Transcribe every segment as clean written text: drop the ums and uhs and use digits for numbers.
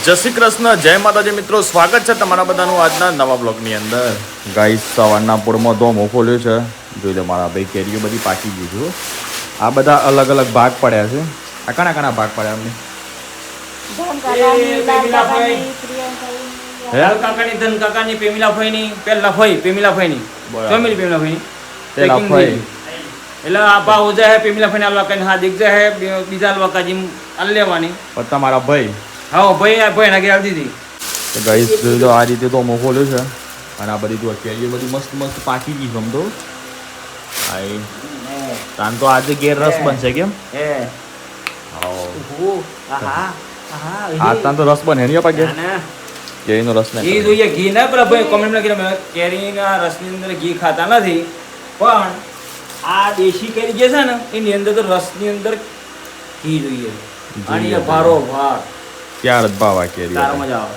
જય શ્રી કૃષ્ણ, જય માતાજી મિત્રો, સ્વાગત છે તમારા બધાનું આજના નવા બ્લોગની અંદર. ગાઈસ સવારના પોળમાં ધોમો ખોલ્યો છે. જોઈ લો મારા ભાઈ, કેરીઓ બધી પાકી ગઈ છે. આ બધા અલગ અલગ ભાગ પડ્યા છે. આ કણા ભાગ પડ્યા અમને? કાકાની પેમિલા ફઈની પેલા ફઈ પેમિલા ફઈની ફેમિલી પેમિલા ફઈની પેલા ફઈ એટલે આ ભાવ ઉજા હે પેમિલા ફઈને આલવા કઈ હા દીક હે બીજા આલવા કાજી આલ લેવાની પણ તમારા ભાઈ હા ભાઈ ના ગયા દીધી. તો ગાઈસ જોઈ લો આ રીતે ધોમો ખોલ્યો છે. અને આ બધી જો કેરીઓ બધી મસ્ત મસ્ત પાકી ગઈ સમજો. આઈ તાન તો આજે ગેર રસ બનશે કેમ? હે હા આ તાન તો રસ બને નહીં પાકે કેરીનો રસ ને ઘી જોઈએ. ઘી ના પર ભાઈ કોમેન્ટમાં કીધું કેરીના રસની અંદર ઘી ખાતા નથી, પણ આ દેશી કેરી જે છે ને એની અંદર તો રસની અંદર ઘી જોઈએ. અને એ ભારો ભાર ત્યાર જ ભાવ આ કેરી તાર મજા આવે.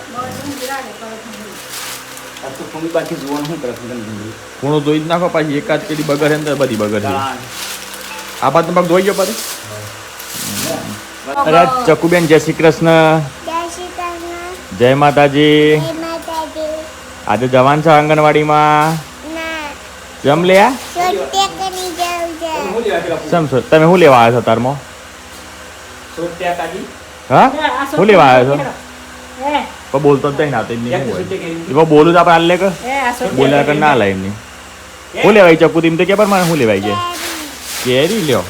આ તો કોમી બાકી જોવાનું શું કરે ખૂણો જોઈ જ નાખો, પાછી એકાદ કેરી બગર અંદર બધી બગર છે. આ બાદ તમારે ધોઈ ગયો પાછું. અરે ચકુબેન જય શ્રી કૃષ્ણ. જય માતાજી. આજે જવાન છે આંગણવાડીમાં? જમ લે સમ તમે શું લેવા આવ્યા છો તારમાં? હા શું લેવા આવ્યા છો? પણ બોલતો જ નહીં નાતો એમની શું બોલું તો આપણે હાલ લે કે બોલ્યા કર ના લાય એમની શું લેવાય ચકુ એમ તો કે પર મારે શું લેવાય છે? કેરી લ્યો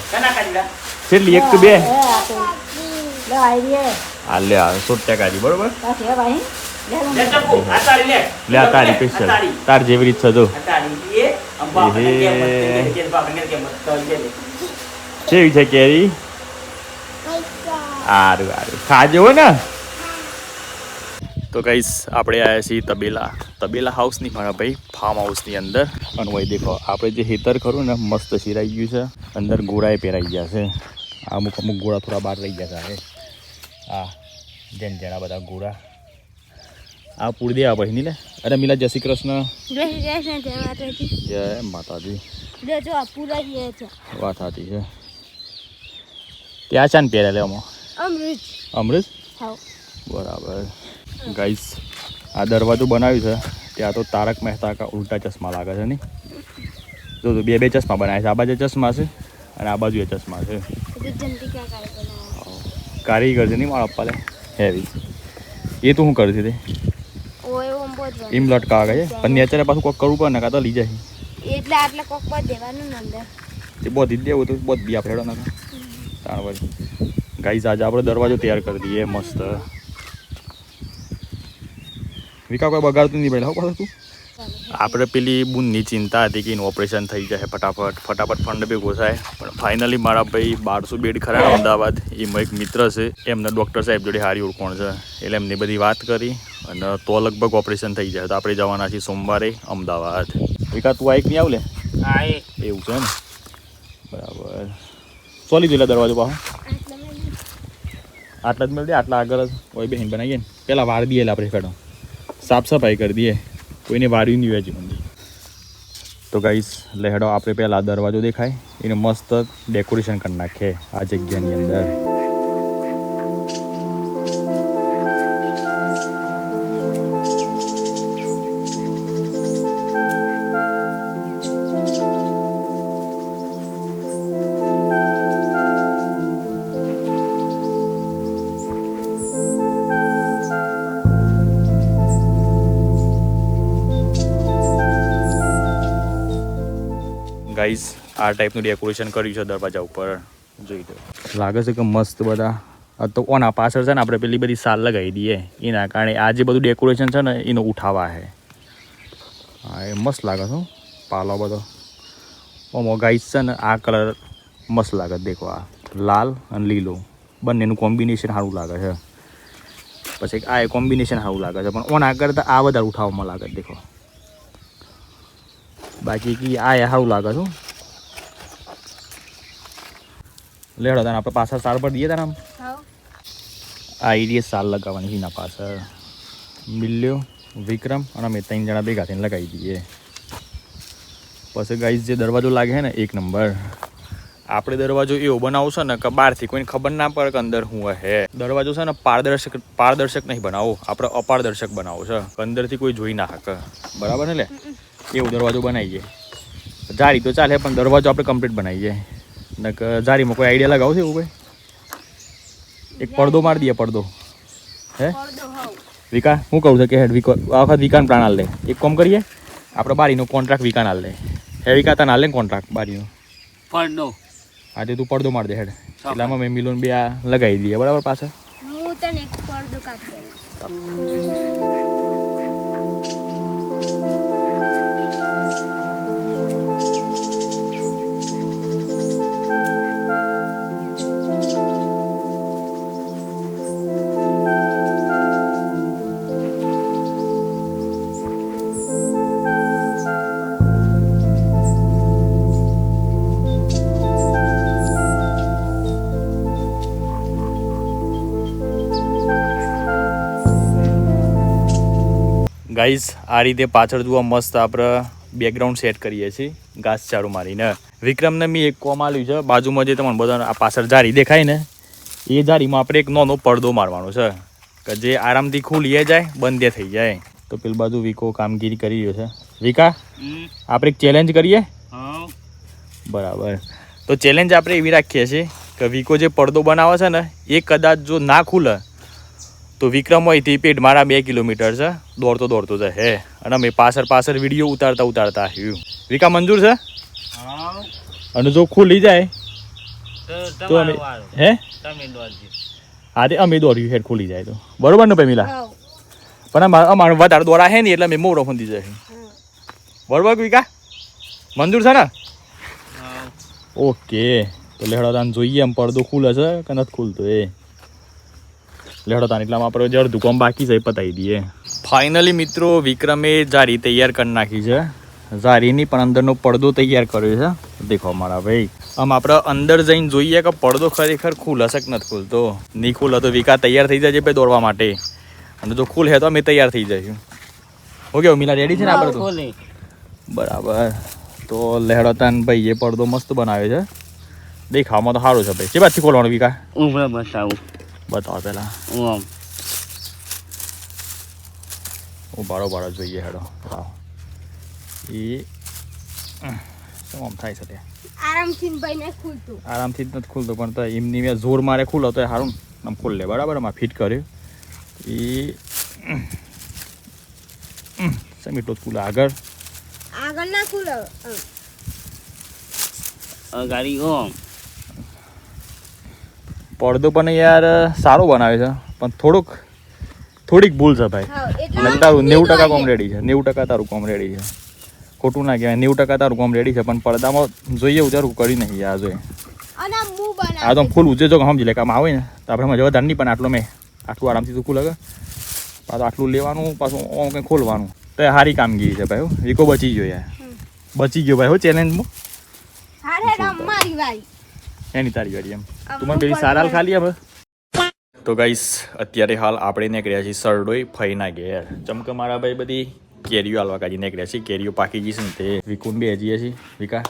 છેલ્લી એક બે હાલ લે 70 બરોબર. લે આ તારી સ્પેશિયલ તાર જેવી રીત છે જો કેવી છે કેરી? સારું સારું ખાજો ને. તો ગાઈસ આપણે આવ્યા છીએ તબેલા હાઉસની મારા ભાઈ ફાર્મ હાઉસની અંદર. અને વહી દેખો આપણે જે હેતર ખરું ને મસ્ત શિરાઈ ગયું છે. અંદર ગોળાએ પહેરાઈ ગયા છે. અમુક ગોળા થોડા બહાર રહી ગયા છે. હા જેના બધા ગોળા આ પૂરી દેવા પછી નહીં લે. અરે મિલા જય શ્રી કૃષ્ણ. જય માતાજી. વાત સાચી છે. ત્યાં ચાન પહેર્યા લેવામાં અમૃત બરાબર. ગાઈસ આ દરવાજો બનાવ્યું છે ત્યાં તો તારક મહેતા કા ઉલ્ટા ચશ્મા લાગે છે નહીં? જો બે ચશ્મા બનાવ્યા છે. આ બાજુ ચશ્મા છે અને આ બાજુ એ ચશ્મા છે. કારીગર છે નહીં મારા પપ્પા હેવી. એ તો શું કરતી હતી એમ લટકા છે પણ નેચર પાછું કોક કરવું પડે ને કાં તો લઈ જાય એટલે આટલે કોક પર દેવાનું ને અંદર તે બધી જ દેવું તો બધ બી આપણે ને તાણ વળી. ગાઈસ આજે આપણે દરવાજો તૈયાર કરી દઈએ મસ્ત. વિકા કોઈ બગાડતું નહીં ભાઈ લાવ પાછું તું. આપણે પેલી બુનની ચિંતા હતી કે એનું ઓપરેશન થઈ જાય ફટાફટ ફંડ ભેગો થાય. પણ ફાઇનલી મારા ભાઈ 1200 બેડ ખરા અમદાવાદ એમાં એક મિત્ર છે એમને ડૉક્ટર સાહેબ જોડે સારી ઓળખણ છે એટલે એમની બધી વાત કરી અને તો લગભગ ઓપરેશન થઈ જાય તો આપણે જવાના છીએ સોમવારે અમદાવાદ. વિકા તું આવીક નહીં આવ લે? હા એવું છે ને બરાબર. શું લીધું એટલે દરવાજો પાછો આટલા જ મળી દે આટલા આગળ જ હોય બહેન બનાવીએ ને પહેલાં વાર દઈએ આપણે ફેડો સાફ સફાઈ કરી દઈએ કોઈને વાર્યું નહીં વેચી મંદી. તો ગાઈસ લેહડો આપણે પહેલાં દરવાજો દેખાય એને મસ્ત ડેકોરેશન કરી નાખીએ આ જગ્યાની અંદર. ગાઈસ આ ટાઈપનું ડેકોરેશન કર્યું છે દરવાજા ઉપર જોઈ લો. લાગે છે કે મસ્ત બધા તો કોના પાછળ છે ને આપણે પેલી બધી સાલ લગાવી દઈએ એના કારણે આ જે બધું ડેકોરેશન છે ને એનો ઉઠાવા છે. હા એ મસ્ત લાગે છે પાલો બધો. ઓમો ગાઈસ છે ને આ કલર મસ્ત લાગે દેખો આ લાલ અને લીલો બંનેનું કોમ્બિનેશન સારું લાગે છે. પછી આ કોમ્બિનેશન સારું લાગે છે પણ ઓના કરતાં આ વધારે ઉઠાવવામાં લાગે દેખો. બાકી કે આ સારું લાગે છે. લેડો તને આપણે પાછળ સાલ પર દઈએ તારે આમ આ એરિયે સાલ લગાવવાની એના પાછળ મિલ્યો વિક્રમ અને અમે 3 જણા ભેગા થઈને લગાવી દઈએ. પછી ગાઈસ જે દરવાજો લાગે છે ને એક નંબર આપણે દરવાજો એવો બનાવશો ને કે બહારથી કોઈને ખબર ના પડે કે અંદર હું હે. દરવાજો છે ને પારદર્શક નહીં બનાવો, આપણે અપારદર્શક બનાવો છે, અંદરથી કોઈ જોઈ ના શકે. બરાબર ને? લે એવો દરવાજો બનાવીએ. જારી તો ચાલે પણ દરવાજો આપણે કમ્પ્લીટ બનાવીએ. ને જારીમાં કોઈ આઈડિયા લગાવો છે એવું ભાઈ? એક પડદો મારી દઈએ. પડદો હે વિકા હું કહું છું કે હેડ આ વખત વિકાન પ્લાન હાલ લે. એક કામ કરીએ, આપણે બારીનો કોન્ટ્રાક્ટ વિકાન હાલ લે. હે વિકા તને હાલ લે કોન્ટ્રાક્ટ બારીનો પડદો. આજે તું પડદો મારી દે હેડ. એટલામાં મેં મિલોન બે આ લગાવી દઈએ. બરાબર? પાછળ હું તને એક પડદો કાપી ગાઈઝ આ રીતે પાછળ જોવા મસ્ત આપણે બેકગ્રાઉન્ડ સેટ કરીએ છીએ ઘાસચારો મારીને. વિક્રમને મેં એક કોમ આલ્યું છે, બાજુમાં જે તમને બધા આ પાછળ જારી દેખાય ને એ જારીમાં આપણે એક નાનો પડદો મારવાનો છે કે જે આરામથી ખુલી જાય, બંધ થઈ જાય. તો પેલી બાજુ વિકો કામગીરી કરી રહ્યો છે. વિકા આપણે એક ચેલેન્જ કરીએ. બરાબર. તો ચેલેન્જ આપણે એવી રાખીએ છીએ કે વિકો જે પડદો બનાવે છે ને એ કદાચ જો ના ખુલે તો વિક્રમ અહીંથી પેટ મારા 2 કિલોમીટર છે, દોડતો છે હે, અને અમે પાછળ વિડીયો ઉતારતા આવ્યું. વિકા મંજૂર છે? અને જો ખુલી જાય તો અમે હે હા તે અમે દોડ્યું હેડ ખુલી જાય તો. બરોબર ને ભાઈ મિલા? પણ અમારું વધારે દોડા હે ને એટલે અમે મોડો ફોન દીધો છે. બરોબર વિકા? મંજૂર છે ને? ઓકે. તો લેહડો તાન જોઈએ એમ પડદો ખુલે છે કે નથી ખુલતો એ. લેહડો તાન એટલામાં આપણે જે અડધું કામ બાકી છે એ પતાવી દઈએ. ફાઇનલી મિત્રો વિક્રમે જારી તૈયાર કરી નાખી છે. જારીની પણ અંદરનો પડદો તૈયાર કર્યો છે. દેખો મારા ભાઈ, આમ આપણે અંદર જઈને જોઈએ કે પડદો ખરેખર ખુલશે કે નથી ખુલતો. નહીં ખુલે તો વિકા તૈયાર થઈ જાય ભાઈ દોડવા માટે, અને જો ખુલે તો અમે તૈયાર થઈ જઈશું. ઓકે મિલા રેડી છે ને આપણે તો? બરાબર. તો લેહડો તાન ભાઈ એ પડદો મસ્ત બનાવ્યો છે, દેખાવામાં તો સારું છે ભાઈ. કે બાજુથી ખોલવાનું વિકા? બતાવો પેલા. બારો જોઈએ હેડો. એ શું આમ થાય છે તે? આરામથી ભાઈ ને ખુલતું. આરામથી જ નથી ખુલતો, પણ તો એમની મેં જોર મારે ખુલો તો સારું આમ ખુલ લે. બરાબર? આમાં ફિટ કર્યું એ સમીટો ખુલે. આગળ ના ખુલે ગાડી પડદો પણ યાર સારો બનાવ્યો છે, પણ થોડીક ભૂલ છે ભાઈ. તારું 90% કોમ રેડી છે. 90% તારું કોમ રેડી છે. ખોટું ના કહેવાય. 90% તારું કોમ રેડી છે, પણ પડદામાં જોઈએ ઉજારું કરી નહીં. આ જોઈએ આ તો ફૂલ ઉજે જો સમજી લે કામ આવે ને તો આપણે મજા વધારે નહીં, પણ આટલું આરામથી તો ખુલે. પાછું આટલું લેવાનું, પાછું કંઈ ખોલવાનું. તો એ સારી કામગીરી છે ભાઈ. વિકો બચી ગયો યાર, બચી ગયો ભાઈ હો ચેલેન્જમાં. એની તારી વાળી એમ તું મને પેલી સારાલ ખાલી હવે. તો ગાઈસ અત્યારે હાલ આપણે નીકળ્યા છીએ સરડોઈ ફઈના ઘેર. ચમકે મારા ભાઈ બધી કેરીઓ હાલવા કાઢી નીકળ્યા છીએ. કેરીઓ પાકી ગઈ છે ને તે વિકુન બે હજી છીએ. વિકા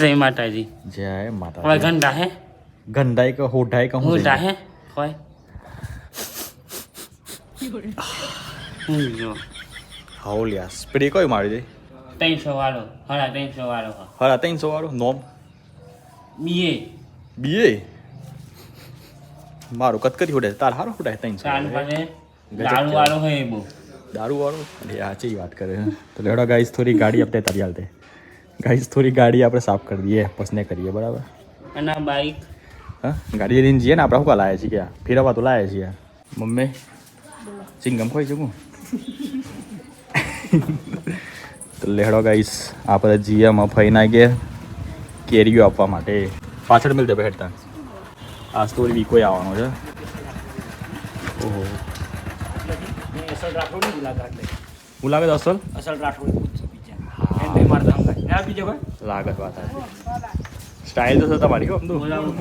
જય માતાજી. જય માતા. ગંડા હે ગંડાઈ કે હોઠાઈ કે હું હે હોય જો હાઉલિયા સ્પ્રે કોઈ મારી દે 300 વાળો. હરા 300 વાળો. હરા 300 વાળો. નોમ બીએ મારું કતકરી હોડે તાર હારો હોડાય 300. દારૂ વાળો હોય બહુ. દારૂ વાળો? અરે સાચી વાત કરે. તો લેડો ગાઈસ થોડી ગાડી આપણે તારી હાલતે. ગાઈસ થોડી ગાડી આપણે સાફ કરી દઈએ પછી કરીએ. બરાબર? અને બાઈક હા ગાડી લઈને જઈએ ને આપણે. શું કા લાયા છીએ? ક્યાં ફેરવા તો લાયા છીએ. મમ્મી ચિંગમ ખોઈ શકું? તો લેડો ગાઈસ આપણે જઈએ મફઈના ઘેર કેરીઓ આપવા માટે. પાછળ મિલ જશે હેડતા. આ સ્ટોરી વીકો આવવાનો છે. ઓહો હું લાગે અસલ લાગત વાત સ્ટાઇલ તો છે તમારી.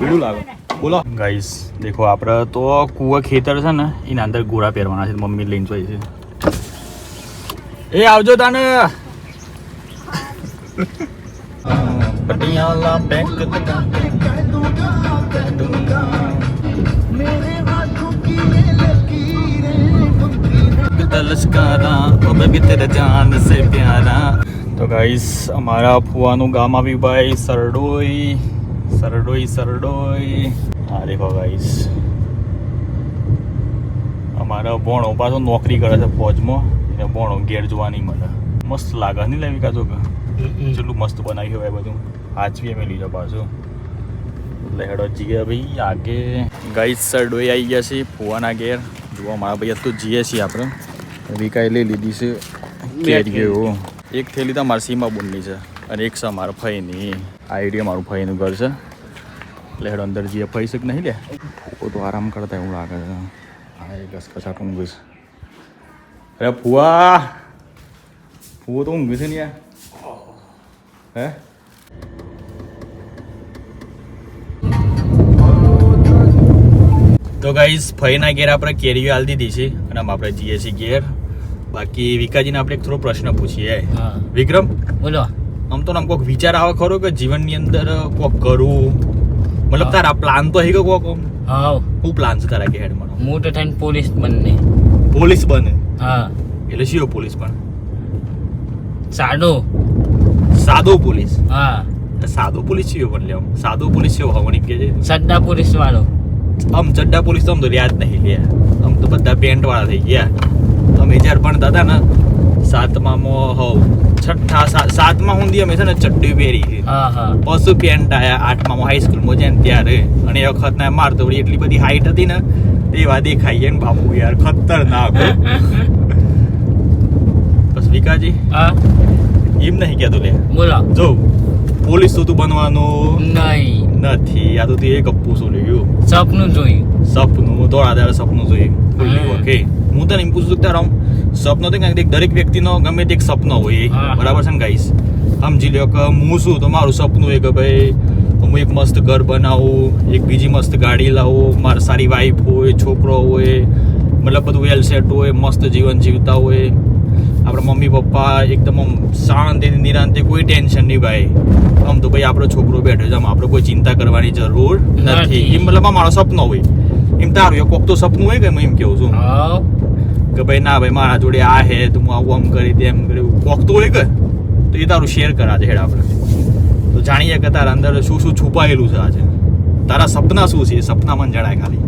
બીડું લાગે. બોલો ગાઈસ દેખો આપણે તો કુવા ખેતર છે ને એના અંદર ગોળા પહેરવાના છે. મમ્મી લઈને જોઈ છે. એ આવજો તાને. पटियाला बैंक लगा लश्कारा अब भी तेरे जान से प्यारा. તો ગાઈસ અમારા ફુવાનું ગામ આવ્યું ભાઈ સરડોઈ. હા દેખો ગાઈસ અમારા ભોણો પાછો નોકરી કરે છે ફોજમાં એને ભોણો ઘેર જોવાની મને મસ્ત લાગે નહીં લેવી કાજો કે જેટલું મસ્ત બનાવ્યું હોય બધું આચવી અમે લીધો પાછું લેડો જીએ ભાઈ આગે ગાઈસ સરડોઈ આવી ગયા છે ફુવાના ઘેર જુઓ મારા ભાઈ તો જીએ છીએ આપણે વિકાઈ લઈ લીધી છે કેરીઓ એક થેલી તો મારા સીમા બુનની છે અને એક છે મારા ફઈની આ આઈડિયા મારું ફઈનું ઘર છે લેડો અંદર જીએ ફઈ છે કે નહીં લે ફૂવો તો આરામ કરતા એવું લાગે છે હા એ ઘસઘસા ઊંઘ છે અરે ફૂવો તો ઊંઘ છે ને યાર હે તો ગાઈસ ફઈના ઘેર આપણે કેરીઓ હાલ દીધી છે અને આમ આપણે જઈએ છીએ ઘેર બાકી વિકાજીને આપણે એક થોડો પ્રશ્ન પૂછીએ વિક્રમ બોલો આમ તો આમ કોઈક વિચાર આવે ખરો કે જીવનની અંદર કોક કરવું મતલબ તારા પ્લાન તો હે કે કોક હા શું પ્લાન છે તારા ઘેર મને મોટો થઈને પોલીસ બનને પોલીસ બને હા એટલે શિયો પોલીસ પણ સાદો પોલીસ હા સાદો પોલીસ શિયો પણ લે સાદો પોલીસ શિયો હવણી કે છે સદ્દા પોલીસ વાળો આમ ચડ્ડા પોલીસ તો આમ તો યાદ નહીં લે આમ તો બધા પેન્ટ વાળા થઈ ગયા અમે જ્યારે ભણતા હતા ને સાતમા સુધી અમે છે ને ચડ્ડી પહેરી છે પછી પેન્ટ આયા આઠમામાં હાઈસ્કૂલમાં જાય ને ત્યારે અને એ વખત ના મારતો વળી એટલી બધી હાઈટ હતી ને એવા દેખાઈએ ને બાપુ યાર ખતરનાક બસ વિકાજી એમ નહીં કહેતો લે બોલો જો પોલીસ તો તું બનવાનું નહીં નથી આ તો તું એ ગપ્પુ શું ગયું સપનું સપનું દોડાદાર સપનું જોયું ઓકે હું તને એમ પૂછું તારો સપનો તો દરેક વ્યક્તિનો ગમે તે એક સપનો હોય બરાબર છે ને ગાઈસ સમજી લ્યો કે હું શું તો મારું સપનું હોય કે ભાઈ હું એક મસ્ત ઘર બનાવું એક બીજી મસ્ત ગાડી લાવું મારી સારી વાઈફ હોય છોકરો હોય મતલબ બધું વેલ સેટ હોય મસ્ત જીવન જીવતા હોય આપણા મમ્મી પપ્પા એકદમ આમ શાંતિ નિરાંતે કોઈ ટેન્શન નહીં ભાઈ આમ તો ભાઈ આપણો છોકરો બેઠો છે આમ આપણે કોઈ ચિંતા કરવાની જરૂર નથી એમ મતલબ મારો સપનો હોય એમ તારું એક કોક તો સપનું હોય કે હું એમ કેવું છું કે ભાઈ ના ભાઈ મારા જોડે આ હે તો હું આવું આમ કરી તેમ કર્યું કોક તો હોય કે તો એ તારું શેર કરા છે હેડ આપણે તો જાણીએ કે તારા અંદર શું શું છુપાયેલું છે આજે તારા સપના શું છે સપના મને જણાય ખાલી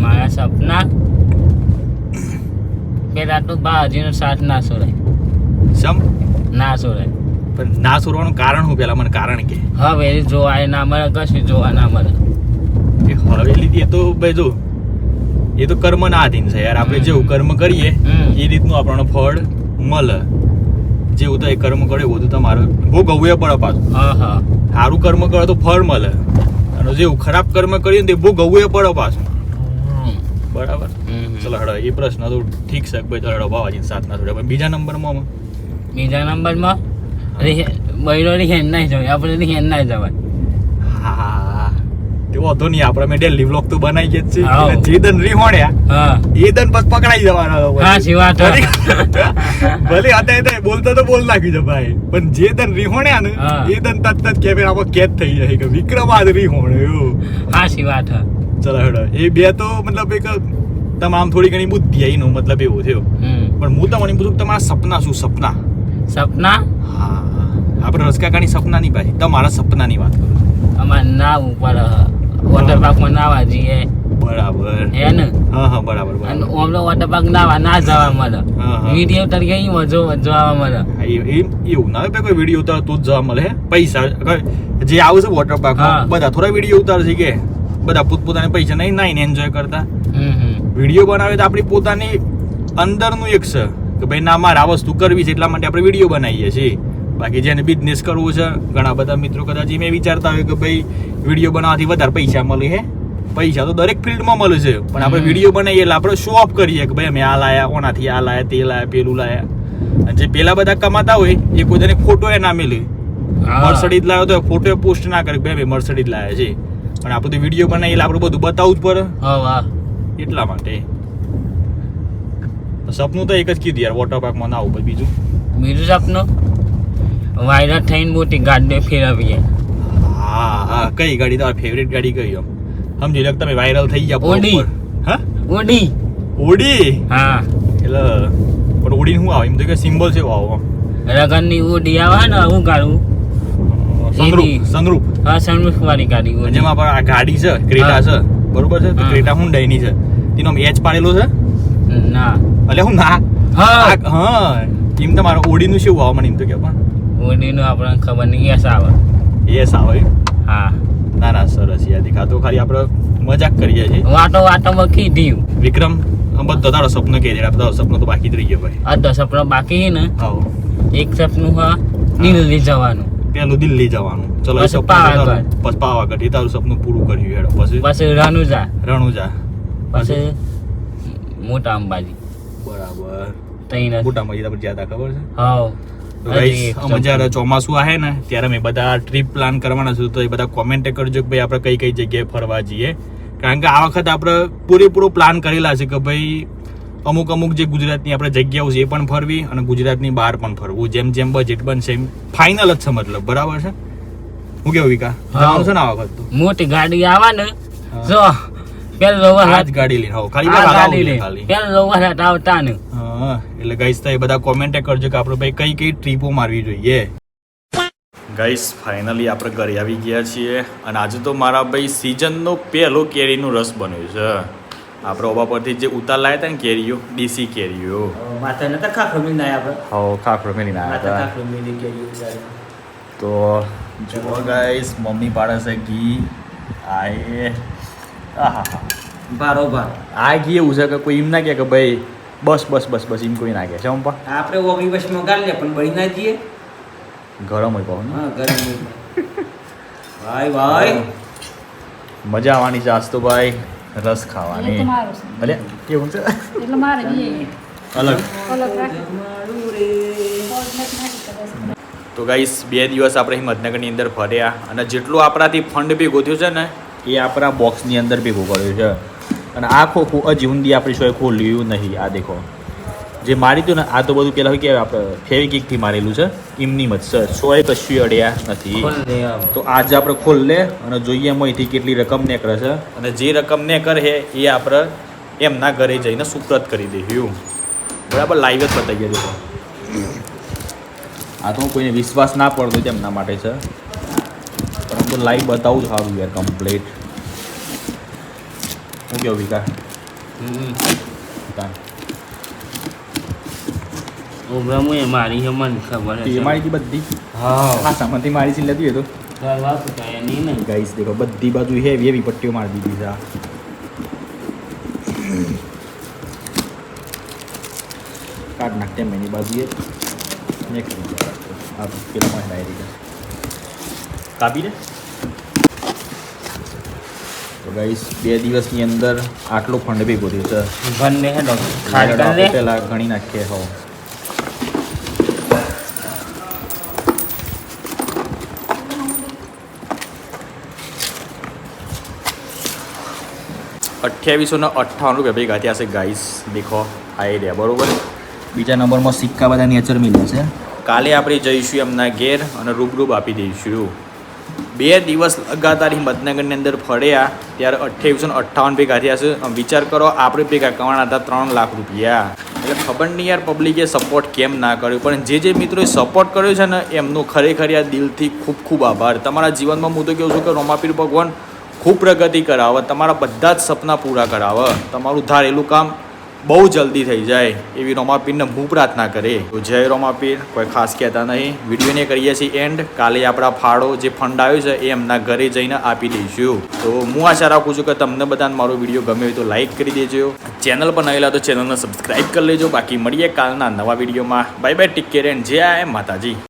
મારા સપના પેલા તો બાજીનો સાથ ના સોરાય ના સોરાય પણ ના સોરવાનું કારણ શું પેલા મને કારણ કે હવે જોવાય ના મળે કશું જોવા ના મળે એ હવેલી એ તો ભાઈ જો એ તો કર્મના આધીન છે યાર આપણે જેવું કર્મ કરીએ એ રીતનું આપણને ફળ મળે જેવું તો એ કર્મ કરે એવું તો તમારે ભોગવવું પડે પાછું સારું કર્મ કરે તો ફળ મળે અને જેવું ખરાબ કર્મ કરીએ ને તે ભોગવવું પડે પાછું બરાબર ચલો હડો એ પ્રશ્ન તો ઠીક છે ભાઈ ચલો બાવાજી સાથ ના થોડે બીજા નંબરમાં બૈરો હેન ના જવાય આપણે હેન ના જવાય હા તે વાંધો નહીં આપણે મેં ડેલી વ્લોગ તો બનાવી જ છે જે દન રીહોણ્યા એ દન બસ પકડાઈ જવાના ભલે હતા બોલતા તો બોલ નાખ્યું છે ભાઈ પણ જે દન રીહોણ્યા ને એ દન તત કેમેરામાં કેદ થઈ જાય કે વિક્રમ આજ રીહોણ્યો હાચી વાત ચલો હેડો એ બે તો મતલબ એક તમામ થોડી ઘણી બુદ્ધિ એનો મતલબ એવો થયો પણ હું તમને પૂછું તમારા સપના શું સપના હા આપણે રસકાકાની સપના નહીં ભાઈ તમારા સપનાની વાત કરું અમારે નાવ ઉપર વોટર પાર્કમાં નાવા જઈએ બરાબર હે ને હા બરાબર અને ઓમનો વોટર પાર્ક નાવા ના જવા મળે વિડીયો તરીકે અહીં જોવા મળે એવું ના કોઈ વિડીયો ઉતાર તો જ જવા મળે પૈસા જે આવે છે વોટર પાર્કમાં બધા થોડા વિડીયો ઉતારે છે કે બધા પોતપોતાના પૈસા નહીં નાઈને એન્જોય કરતા વિડીયો બનાવે તો આપણી પોતાની અંદરનું એક છે કે ભાઈ ના મારે આ વસ્તુ કરવી છે એટલા માટે આપણે વિડીયો બનાવીએ છીએ બાકી જેને બિઝનેસ કરવું છે ઘણા બધા મિત્રો કદાચ મેં વિચારતા હોય કે ભાઈ વિડીયો બનાવવાથી વધારે પૈસા મળે હે પૈસા તો દરેક ફિલ્ડમાં મળે છે પણ આપણે વિડીયો બનાવીએ એટલે આપણે શો ઓફ કરીએ કે ભાઈ અમે આ લાયા ઓનાથી આ લાયા તે લાયા પેલું લાયા અને જે પેલા બધા કમાતા હોય એ કોઈ ફોટો એ ના મેલે મર્સડીઝ લાવ્યો તો ફોટો પોસ્ટ ના કરે ભાઈ અમે મર્સડીઝ લાયા છે પણ આપણે તો વિડીયો બનાવીએ એટલે આપણે બધું બતાવવું જ પડે એટલા માટે સપનું તો એક જ કીધું યાર વોટર પાર્કમાં ના આવું બીજું સપનું વાયરલ થઈને મોટી ગાડીઓ ફેરવીએ. હા કઈ ગાડી તમારી ફેવરેટ ગાડી કઈ એમ સમજી લો કે તમે વાયરલ થઈ ગયા ઓડી. proper. હા ઓડી. ઓડી હા, એટલે પણ ઓડી શું આવે એમ તો કે સિમ્બોલ છે આવો રગનની ઓડી આવે ને હું ગાડું. સનરૂફ એની. સનરૂફ હા, સનરૂફ વાળી ગાડી ઓડી. જેમાં આપણે આ ગાડી છે ક્રેટા છે બરોબર છે તો હા. ક્રેટા Hyundai ની છે તેનો એચ પાડેલો છે ના. એટલે હું ના હા, હા એમ તમારો ઓડી નું શું આવે મને એમ તો કે પણ ઓડીનું આપણને ખબર નહીં યસ આવે. એસ આવે એમ? હા, ના ના સરસ યાર દેખાતો ખાલી આપણે મજાક કરીએ છીએ વાટોમાં કીધું. વિક્રમ બધો તારો સપનો કે છે તારો સપનો તો બાકી જ રહી ગયો ભાઈ આ 10 સપના બાકી છે ને. આવો એક સપનું હા દિલ્હી જવાનું, પેલું દિલ્હી જવાનું ચલો એ પછી સપનું પાવાગઢ. તારું- પછી પાવાગઢ એ તારું સપનું પૂરું કર્યું હેડો પછી પછી રણુજા, રણુજા પછી મોટા અંબાજી. બરાબર તઈને મોટા મજી આપણે જ્યાં હતા ખબર છે હાવ. તો guys, અમે જ્યારે ચોમાસું આવે ને ત્યારે અમે બધા ટ્રીપ પ્લાન કરવાના છે તો એ બધા કોમેન્ટ કરજો કે ભાઈ આપણે કઈ કઈ જગ્યાએ ફરવા જઈએ કારણ કે આ વખત આપણે પૂરેપૂરો પ્લાન કરેલા છે કે ભાઈ અમુક અમુક જે ગુજરાતની આપણે જગ્યાઓ છે એ પણ ફરવી અને ગુજરાતની બહાર પણ ફરવું જેમ જેમ બજેટ બનશે એમ ફાઇનલ જ છે મતલબ બરાબર છે હું કેવું વિકા જવાનું છે ને આ વખત તો મોટી ગાડી આવે ને હા. જો પેલો આ વરસાદ જ ગાડી લઈને આવો ખાલી આ બહાર ગાડી આવો લે ખાલી પેલો વરસાદ આવતા ને. હા એટલે ગાઈસ તો એ બધા કોમેન્ટ કરજો કે આપણે ભાઈ કઈ કઈ ટ્રીપો મારવી જોઈએ ગાઈસ ફાઇનલી આપણે ઘરે આવી ગયા છીએ અને આજે તો મારા ભાઈ સિઝનનો પહેલો કેરીનો રસ બન્યો છે આપણે ઓબા પરથી જે ઉતાર લાવ્યા હતા ને કેરીઓ દેશી કેરીઓ માથા નતા ખાખરો મી ના આપણે હા ખાખરો મેલીને આવ્યા માથા હતા ખાખરો મી કે તો જુઓ ગાઈસ મમ્મી પાડે છે ઘી આએ આહા બારોબાર. આ ઘી એવું છે કે કોઈ એમ ના કહે કે ભાઈ બસ બસ બસ બસ એમ કોઈ ના કહે છે પપ્પા આપણે ઓગળી બસમાં ગાળ લે પણ બળી ના જઈએ. ગરમ હોય પાહુ ને. હા, ગરમ. ભાઈ ભાઈ મજા આવવાની છે આજ તો ભાઈ રસ એ ખાવાની તો મારું છે. અલે કેવું છે એટલે મારે બી અલગ અલગ રાખી તો ગાઈસ 2 દિવસ આપણે હિંમતનગરની અંદર ફર્યા અને જેટલું આપણાથી ફંડ ભેગો થયું છે ને એ આપણા બોક્સની અંદર ભેગું કર્યું છે અને આ ખોખું હજી ઊંધી આપણી શોએ ખોલ્યું નહીં આ દેખો જે મારી હતું ને આ તો બધું પહેલાં કે આપણે ફેવિકિકથી મારેલું છે એમની મત છે શોએ કશું અડ્યા નથી તો આજે આપણે ખોલ લે અને જોઈએ એમાંથી કેટલી રકમ ને કરે છે અને જે રકમ ને કરે છે એ આપણે એમના ઘરે જઈને સુપ્રત કરી દઈશું બરાબર લાઈવ જ બતાવી ગયા દેખો આ તો કોઈને વિશ્વાસ ના પડતો તેમના માટે છે પણ આમ તો લાઈવ બતાવું જ સારું યાર કમ્પ્લીટ હું કેવું વિકા ઉભરામું એ મારી છે મને ખબર એ મારી બધી હા હા સામાનથી મારી છે લેતી હોય તો કરવા પૂછાય નહીં ને. ગાઈસ દેખો બધી બાજુ હેવી હેવી પટ્ટીઓ મારી દીધી છે આ. કાઢ નાખ તેમ એની બાજુએ નેક્સ્ટ આ પેલા માં ડાયરી કાપી દે તો ગાઈસ 2 દિવસની અંદર આટલો ફંડ ભેગો થયો છે બંને હેડો ખાલી કરી આપણે દે. પહેલા ગણી નાખીએ હો ₹2858 ભેગા થયા છે ગાઈસ દેખો આ રહ્યા બરોબર બીજા નંબરમાં સિક્કા બધા નેચર મિલ્યા છે કાલે આપણે જઈશું એમના ઘેર અને રૂબરૂબ આપી દઈશું 2 દિવસ લગાતાર હિંમતનગરની અંદર ફર્યા ત્યારે ₹2858 ભેગા થયા છે આમ વિચાર કરો આપણે ભેગા કમાણા હતા ₹3 લાખ એટલે ખબર નહીં યાર પબ્લિકે સપોર્ટ કેમ ના કર્યો પણ જે મિત્રોએ સપોર્ટ કર્યો છે ને એમનો ખરેખર યાર દિલથી ખૂબ ખૂબ આભાર તમારા જીવનમાં હું તો કહું છું કે રોમાપીર ભગવાન ખૂબ પ્રગતિ કરાવે તમારા બધા જ સપના પૂરા કરાવે તમારું ધારેલું કામ બહુ જલ્દી થઈ જાય એવી રોમાપીરને હું પ્રાર્થના કરે તો જય રોમાપીર કોઈ ખાસ કહેતા નહીં વિડીયોને કરીએ છીએ એન્ડ કાલે આપણા ફાળો જે ફંડ આવ્યો છે એ એમના ઘરે જઈને આપી દઈશું તો હું આશા રાખું છું કે તમને બધાને મારો વિડીયો ગમે હોય તો લાઈક કરી દેજો ચેનલ પર નવેલા તો ચેનલને સબસ્ક્રાઈબ કરી લેજો બાકી મળીએ કાલના નવા વિડીયોમાં bye bye take care and જય માતાજી